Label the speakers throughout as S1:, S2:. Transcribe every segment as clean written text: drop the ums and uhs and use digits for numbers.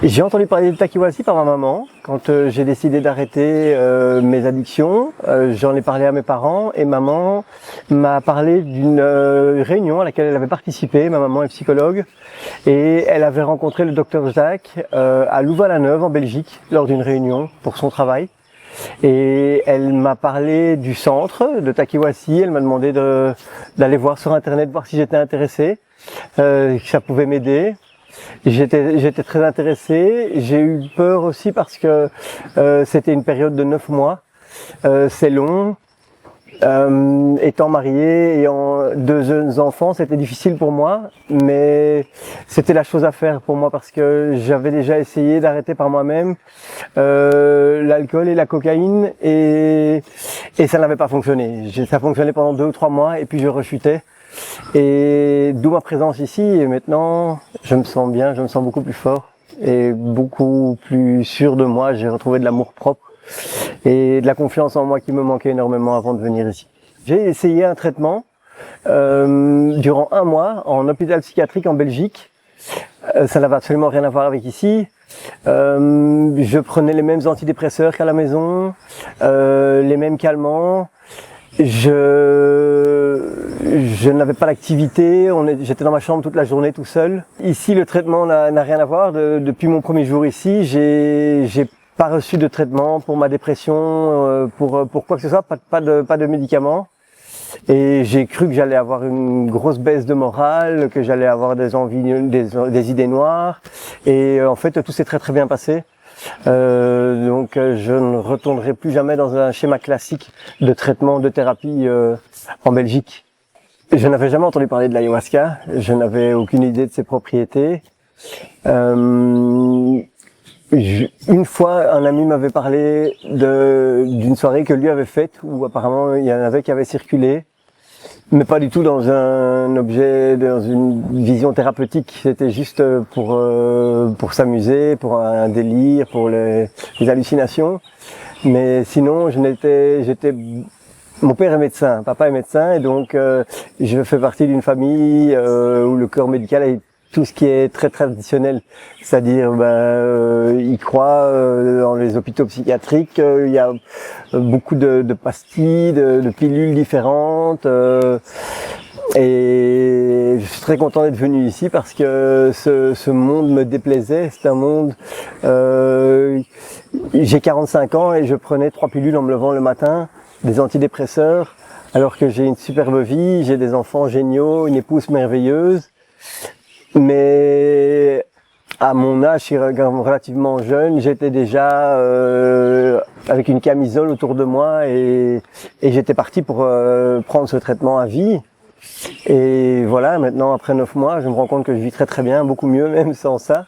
S1: J'ai entendu parler de Takiwasi par ma maman quand j'ai décidé d'arrêter mes addictions. J'en ai parlé à mes parents et maman m'a parlé d'une réunion à laquelle elle avait participé. Ma maman est psychologue et elle avait rencontré le docteur Jacques à Louvain-la-Neuve en Belgique lors d'une réunion pour son travail. Et elle m'a parlé du centre de Takiwasi. Elle m'a demandé d'aller voir sur internet, voir si j'étais intéressé, que ça pouvait m'aider. J'étais très intéressé. J'ai eu peur aussi parce que c'était une période de 9 mois. C'est long. Étant marié et ayant 2 jeunes enfants, c'était difficile pour moi, mais c'était la chose à faire pour moi parce que j'avais déjà essayé d'arrêter par moi-même l'alcool et la cocaïne et ça n'avait pas fonctionné. Ça fonctionnait pendant 2 ou 3 mois et puis je rechutais. Et d'où ma présence ici, et maintenant je me sens bien, je me sens beaucoup plus fort et beaucoup plus sûr de moi. J'ai retrouvé de l'amour propre et de la confiance en moi qui me manquait énormément avant de venir ici. J'ai essayé un traitement durant 1 mois en hôpital psychiatrique en Belgique. Ça n'avait absolument rien à voir avec ici. Je prenais les mêmes antidépresseurs qu'à la maison, les mêmes calmants. Je n'avais pas d'activité, j'étais dans ma chambre toute la journée tout seul. Ici, le traitement n'a rien à voir. Depuis mon premier jour ici, j'ai pas reçu de traitement pour ma dépression, pour quoi que ce soit, pas de médicaments. Et j'ai cru que j'allais avoir une grosse baisse de morale, que j'allais avoir des envies, des idées noires. Et en fait, tout s'est très très bien passé. Donc je ne retournerai plus jamais dans un schéma classique de traitement, de thérapie en Belgique. Je n'avais jamais entendu parler de l'ayahuasca, je n'avais aucune idée de ses propriétés. Une fois, un ami m'avait parlé d'une soirée que lui avait faite, où apparemment il y en avait qui avaient circulé, mais pas du tout dans un objet, dans une vision thérapeutique. C'était juste pour s'amuser, pour un délire, pour les hallucinations. Mais sinon, mon père est médecin, papa est médecin, et donc je fais partie d'une famille où le corps médical est tout ce qui est très traditionnel, c'est-à-dire il croit dans les hôpitaux psychiatriques, il y a beaucoup de pastilles, de pilules différentes, et je suis très content d'être venu ici parce que ce monde me déplaisait. C'est un monde, j'ai 45 ans et je prenais 3 pilules en me levant le matin, des antidépresseurs, alors que j'ai une superbe vie, j'ai des enfants géniaux, une épouse merveilleuse. Mais à mon âge, je suis relativement jeune, j'étais déjà avec une camisole autour de moi et j'étais parti pour prendre ce traitement à vie. Et voilà, maintenant après 9 mois, je me rends compte que je vis très très bien, beaucoup mieux même sans ça.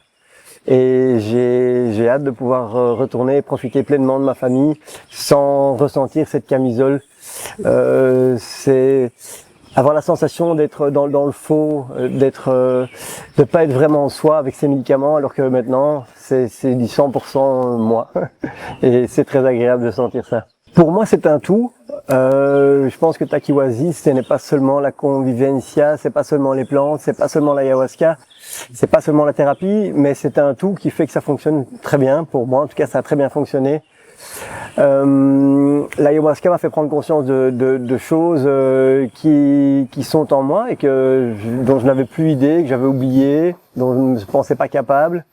S1: Et j'ai hâte de pouvoir retourner et profiter pleinement de ma famille sans ressentir cette camisole. C'est avoir la sensation d'être dans le faux, de pas être vraiment soi avec ces médicaments, alors que maintenant c'est du 100% moi. Et c'est très agréable de sentir ça. Pour moi, c'est un tout. Je pense que Takiwasi, ce n'est pas seulement la convivencia, c'est pas seulement les plantes, c'est pas seulement l'ayahuasca, c'est pas seulement la thérapie, mais c'est un tout qui fait que ça fonctionne très bien. Pour moi, en tout cas, ça a très bien fonctionné. L'ayahuasca m'a fait prendre conscience de choses qui sont en moi et dont je n'avais plus idée, que j'avais oublié, dont je ne pensais pas capable.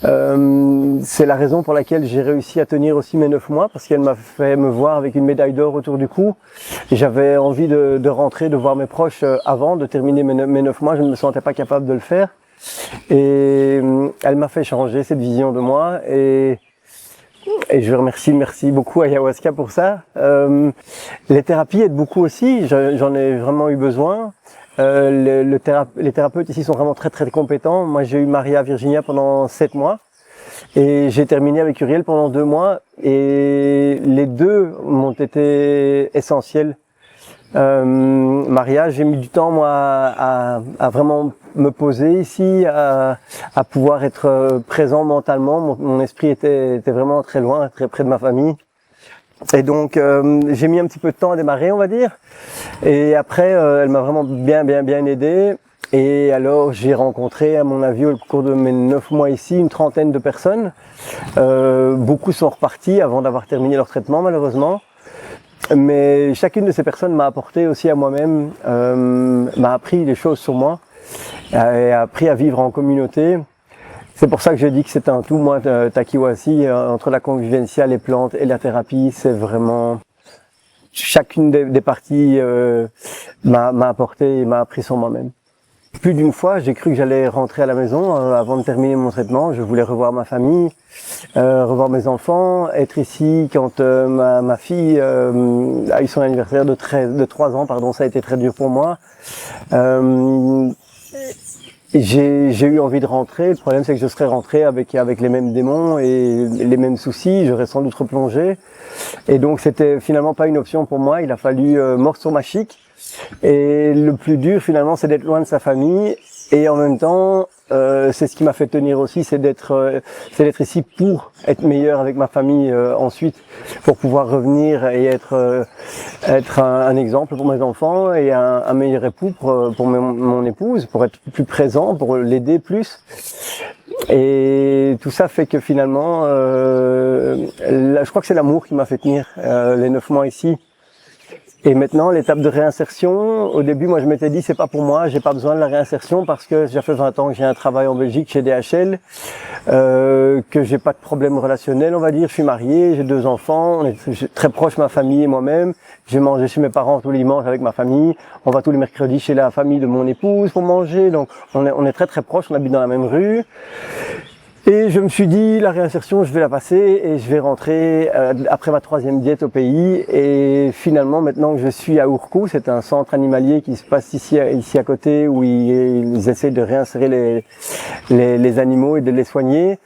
S1: C'est la raison pour laquelle j'ai réussi à tenir aussi mes 9 mois, parce qu'elle m'a fait me voir avec une médaille d'or autour du cou. Et j'avais envie de rentrer, de voir mes proches avant de terminer mes 9 mois. Je ne me sentais pas capable de le faire. Et elle m'a fait changer cette vision de moi. Et je merci beaucoup à Ayahuasca pour ça. Les thérapies aident beaucoup aussi, j'en ai vraiment eu besoin. Les thérapeutes ici sont vraiment très très compétents. Moi j'ai eu Maria Virginia pendant 7 mois et j'ai terminé avec Uriel pendant 2 mois et les deux m'ont été essentiels. Maria, j'ai mis du temps moi à vraiment me poser ici, à pouvoir être présent mentalement. Mon esprit était vraiment très loin, très près de ma famille. Et donc j'ai mis un petit peu de temps à démarrer, on va dire. Et après, elle m'a vraiment bien aidé. Et alors j'ai rencontré, à mon avis, au cours de mes 9 mois ici, une trentaine de personnes. Beaucoup sont repartis avant d'avoir terminé leur traitement, malheureusement. Mais chacune de ces personnes m'a apporté aussi à moi-même, m'a appris des choses sur moi, et a appris à vivre en communauté. C'est pour ça que je dis que c'est un tout. Moi, Takiwasi, entre la convivialité, les plantes et la thérapie, c'est vraiment... Chacune des parties m'a apporté et m'a appris sur moi-même. Plus d'une fois, j'ai cru que j'allais rentrer à la maison avant de terminer mon traitement. Je voulais revoir ma famille, revoir mes enfants, être ici quand ma fille a eu son anniversaire de 3 ans. Pardon, ça a été très dur pour moi. J'ai eu envie de rentrer. Le problème, c'est que je serais rentré avec les mêmes démons et les mêmes soucis. J'aurais sans doute replongé. Et donc, c'était finalement pas une option pour moi. Il a fallu mordre sur ma chic. Et le plus dur, finalement, c'est d'être loin de sa famille. Et en même temps, c'est ce qui m'a fait tenir aussi, c'est d'être ici pour être meilleur avec ma famille ensuite, pour pouvoir revenir et être un exemple pour mes enfants et un meilleur époux pour mon épouse, pour être plus présent, pour l'aider plus. Et tout ça fait que finalement, je crois que c'est l'amour qui m'a fait tenir les 9 mois ici. Et maintenant, l'étape de réinsertion, au début, moi, je m'étais dit, c'est pas pour moi, j'ai pas besoin de la réinsertion parce que ça fait 20 ans que j'ai un travail en Belgique chez DHL, que j'ai pas de problème relationnel, on va dire. Je suis marié, j'ai 2 enfants, on est très proche, ma famille et moi-même. J'ai mangé chez mes parents tous les dimanches avec ma famille. On va tous les mercredis chez la famille de mon épouse pour manger. Donc, on est très très proches, on habite dans la même rue. Et je me suis dit, la réinsertion, je vais la passer et je vais rentrer après ma 3e diète au pays. Et finalement, maintenant que je suis à Ourcou, c'est un centre animalier qui se passe ici à côté où ils essaient de réinsérer les animaux et de les soigner.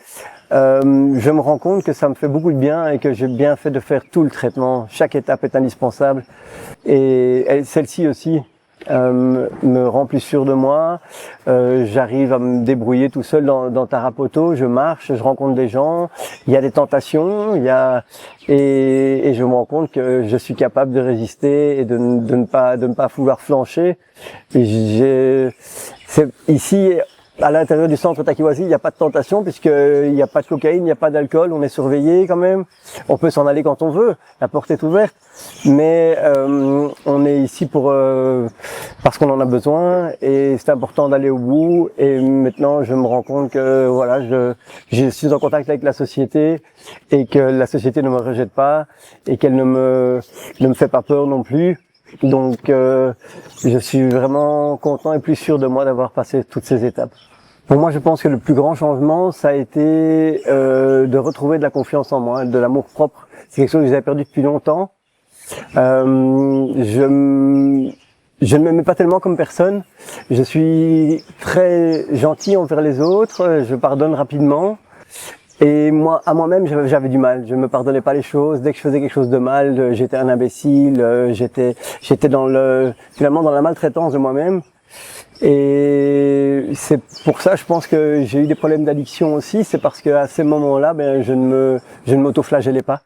S1: Je me rends compte que ça me fait beaucoup de bien et que j'ai bien fait de faire tout le traitement. Chaque étape est indispensable. Et celle-ci aussi me rend plus sûr de moi. J'arrive à me débrouiller tout seul dans Tarapoto. Je marche, je rencontre des gens. Il y a des tentations, et je me rends compte que je suis capable de résister et de ne pas vouloir flancher. Ici, à l'intérieur du centre Takiwasi, il n'y a pas de tentation puisqu'il n'y a pas de cocaïne, il n'y a pas d'alcool, on est surveillé quand même. On peut s'en aller quand on veut, la porte est ouverte. Mais on est ici parce qu'on en a besoin et c'est important d'aller au bout. Et maintenant, je me rends compte que voilà, je suis en contact avec la société et que la société ne me rejette pas et qu'elle ne me fait pas peur non plus. Donc, je suis vraiment content et plus sûr de moi d'avoir passé toutes ces étapes. Pour moi, je pense que le plus grand changement, ça a été de retrouver de la confiance en moi, de l'amour propre. C'est quelque chose que j'avais perdu depuis longtemps. Je ne m'aimais pas tellement comme personne. Je suis très gentil envers les autres. Je pardonne rapidement. Et moi, à moi-même, j'avais du mal. Je me pardonnais pas les choses. Dès que je faisais quelque chose de mal, j'étais un imbécile. J'étais finalement dans la maltraitance de moi-même. Et c'est pour ça, je pense que j'ai eu des problèmes d'addiction aussi. C'est parce qu'à ces moments-là, je ne m'auto-flagellais pas.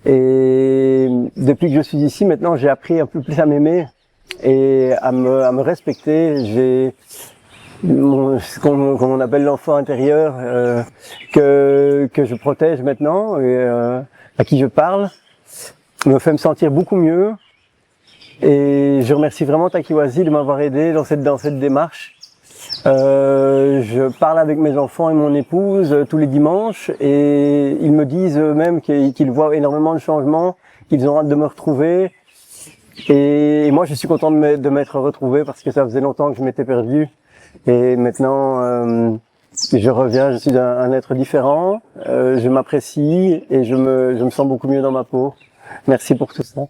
S1: Et depuis que je suis ici, maintenant, j'ai appris un peu plus à m'aimer et à me respecter. Ce qu'on appelle l'enfant intérieur que je protège maintenant et à qui je parle me fait me sentir beaucoup mieux. Et je remercie vraiment Takiwasi de m'avoir aidé dans cette démarche. Je parle avec mes enfants et mon épouse tous les dimanches et ils me disent eux-mêmes qu'ils voient énormément de changements, qu'ils ont hâte de me retrouver. Et moi, je suis content de m'être retrouvé parce que ça faisait longtemps que je m'étais perdu. Et maintenant, je reviens, je suis un être différent, je m'apprécie et je me sens beaucoup mieux dans ma peau. Merci pour tout ça.